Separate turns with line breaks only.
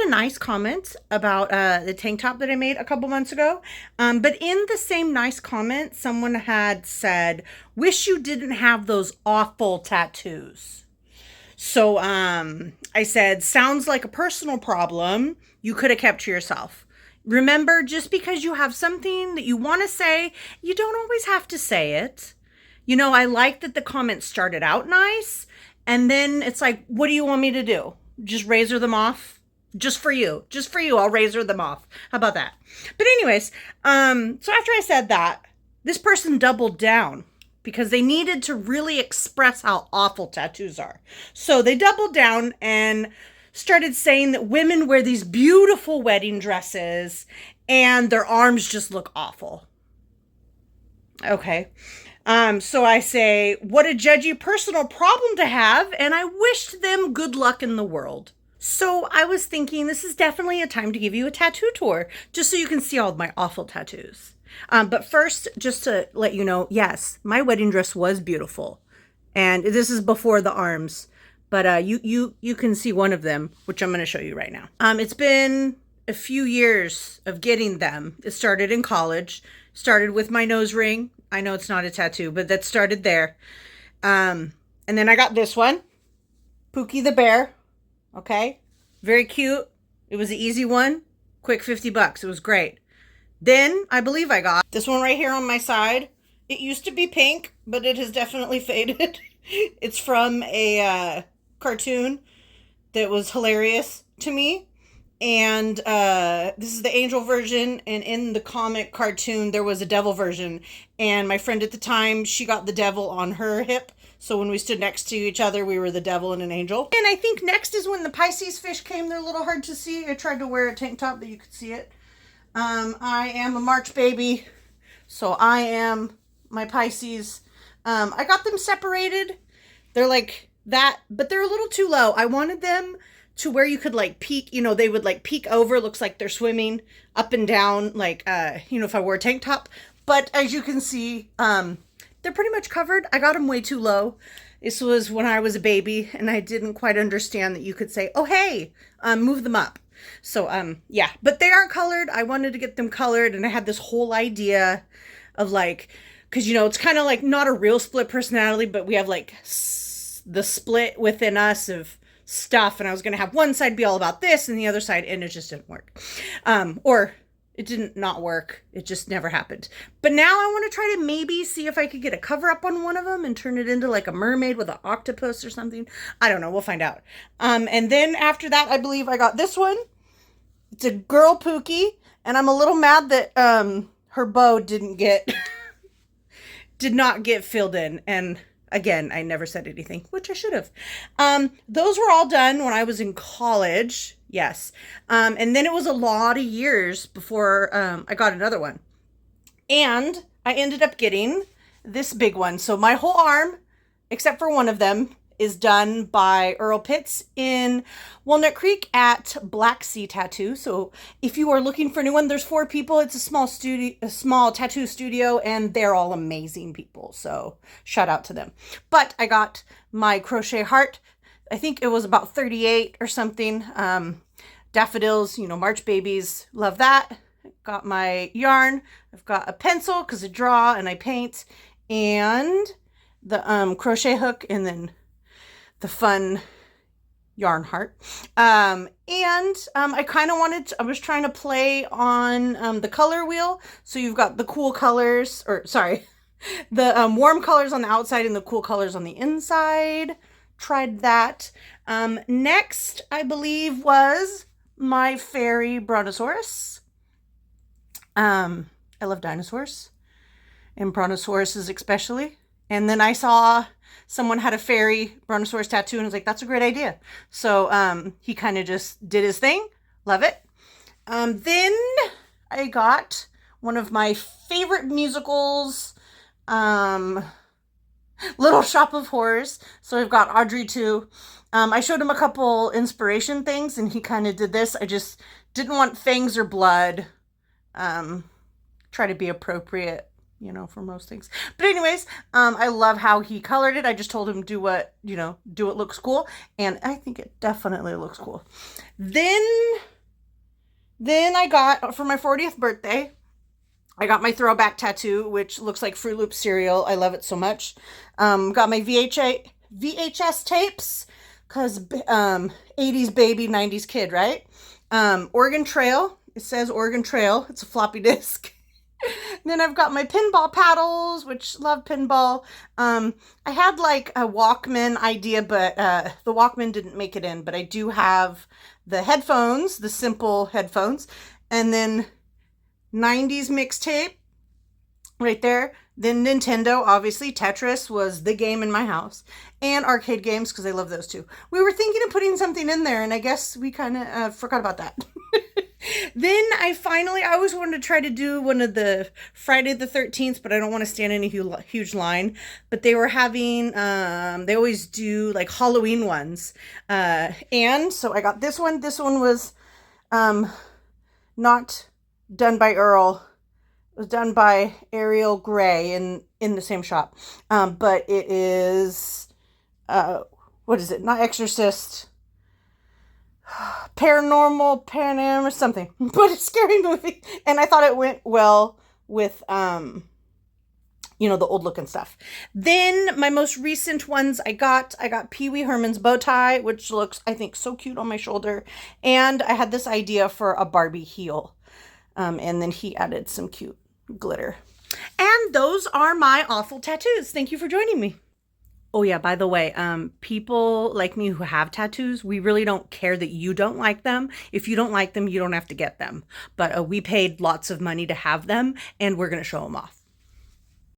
a nice comment about the tank top that I made a couple months ago. But in the same nice comment, someone had said, "Wish you didn't have those awful tattoos." So I said, "Sounds like a personal problem. You could have kept to yourself." Remember, just because you have something that you want to say, you don't always have to say it. You know, I like that the comment started out nice, and then it's like, what do you want me to do? Just razor them off? Just for you. Just for you, I'll razor them off. How about that? But anyways, so after I said that, this person doubled down because they needed to really express how awful tattoos are. So they doubled down and started saying that women wear these beautiful wedding dresses and their arms just look awful. Okay. So I say, what a judgy personal problem to have, and I wished them good luck in the world. So I was thinking this is definitely a time to give you a tattoo tour, just so you can see all of my awful tattoos. But first, just to let you know, yes, my wedding dress was beautiful. And this is before the arms. But you can see one of them, which I'm going to show you right now. It's been a few years of getting them. It started in college. Started with my nose ring. I know it's not a tattoo, but that started there. And then I got this one. Pookie the bear. Okay. Very cute. It was an easy one. Quick $50. It was great. Then I believe I got this one right here on my side. It used to be pink, but it has definitely faded. It's from a cartoon that was hilarious to me. And this is the angel version, and in the comic cartoon there was a devil version, and my friend at the time, she got the devil on her hip, so when we stood next to each other we were the devil and an angel. And I think next is when the Pisces fish came. They're a little hard to see. I tried to wear a tank top that you could see it. I am a March baby, so I am my Pisces. I got them separated. They're like that, but they're a little too low. I wanted them to where you could like peek, you know, they would like peek over, looks like they're swimming up and down, like, you know, if I wore a tank top. But as you can see, they're pretty much covered. I got them way too low. This was when I was a baby and I didn't quite understand that you could say, oh, hey, move them up. So, yeah, but they aren't colored. I wanted to get them colored, and I had this whole idea of like, cause you know, it's kind of like not a real split personality, but we have like the split within us of stuff, and I was going to have one side be all about this and the other side, and it just didn't work. Or it didn't not work. It just never happened. But now I want to try to maybe see if I could get a cover up on one of them and turn it into like a mermaid with an octopus or something. I don't know. We'll find out. And then after that, I believe I got this one. It's a girl Pookie, and I'm a little mad that her bow did not get filled in. And again, I never said anything, which I should have. Those were all done when I was in college. Yes. And then it was a lot of years before I got another one. And I ended up getting this big one. So my whole arm, except for one of them, is done by Earl Pitts in Walnut Creek at Blacksea Tattoo. So if you are looking for a new one, there's 4 people. It's a small tattoo studio, and they're all amazing people. So shout out to them. But I got my crochet heart. I think it was about 38 or something. Daffodils, you know, March babies, love that. Got my yarn. I've got a pencil because I draw and I paint, and the crochet hook, and then the fun yarn heart. I kind of I was trying to play on the color wheel. So you've got the cool colors, or sorry, the warm colors on the outside and the cool colors on the inside. Tried that. Next, I believe, was my fairy brontosaurus. I love dinosaurs, and brontosauruses especially. And then I saw someone had a fairy brontosaurus tattoo, and I was like, that's a great idea. So he kind of just did his thing. Love it. Then I got one of my favorite musicals, Little Shop of Horrors. So I've got Audrey too. I showed him a couple inspiration things, and he kind of did this. I just didn't want fangs or blood. Try to be appropriate, you know, for most things. But anyways, I love how he colored it. I just told him do what looks cool. And I think it definitely looks cool. Then Then I got, for my 40th birthday, I got my throwback tattoo, which looks like Fruit Loop cereal. I love it so much. Got my VHS tapes, because 80s baby, 90s kid, right? Oregon Trail. It says Oregon Trail. It's a floppy disk. Then I've got my pinball paddles, which love pinball. I had like a Walkman idea, but the Walkman didn't make it in. But I do have the headphones, the simple headphones, and then 90s mixtape right there. Then Nintendo, obviously. Tetris was the game in my house. And arcade games, because I love those too. We were thinking of putting something in there, and I guess we kind of forgot about that. Then I always wanted to try to do one of the Friday the 13th, but I don't want to stand in a huge line. But they were having, they always do like Halloween ones. And so I got this one. This one was not done by Earl. It was done by Ariel Gray in the same shop. But it is, what is it? Not Exorcist. Paranormal, or something, but a scary movie, and I thought it went well with the old looking stuff. Then my most recent ones, I got Pee Wee Herman's bow tie, which looks, I think, so cute on my shoulder, and I had this idea for a Barbie heel, and then he added some cute glitter. And those are my awful tattoos. Thank you for joining me. Oh yeah, by the way, people like me who have tattoos, we really don't care that you don't like them. If you don't like them, you don't have to get them. But we paid lots of money to have them, and we're going to show them off.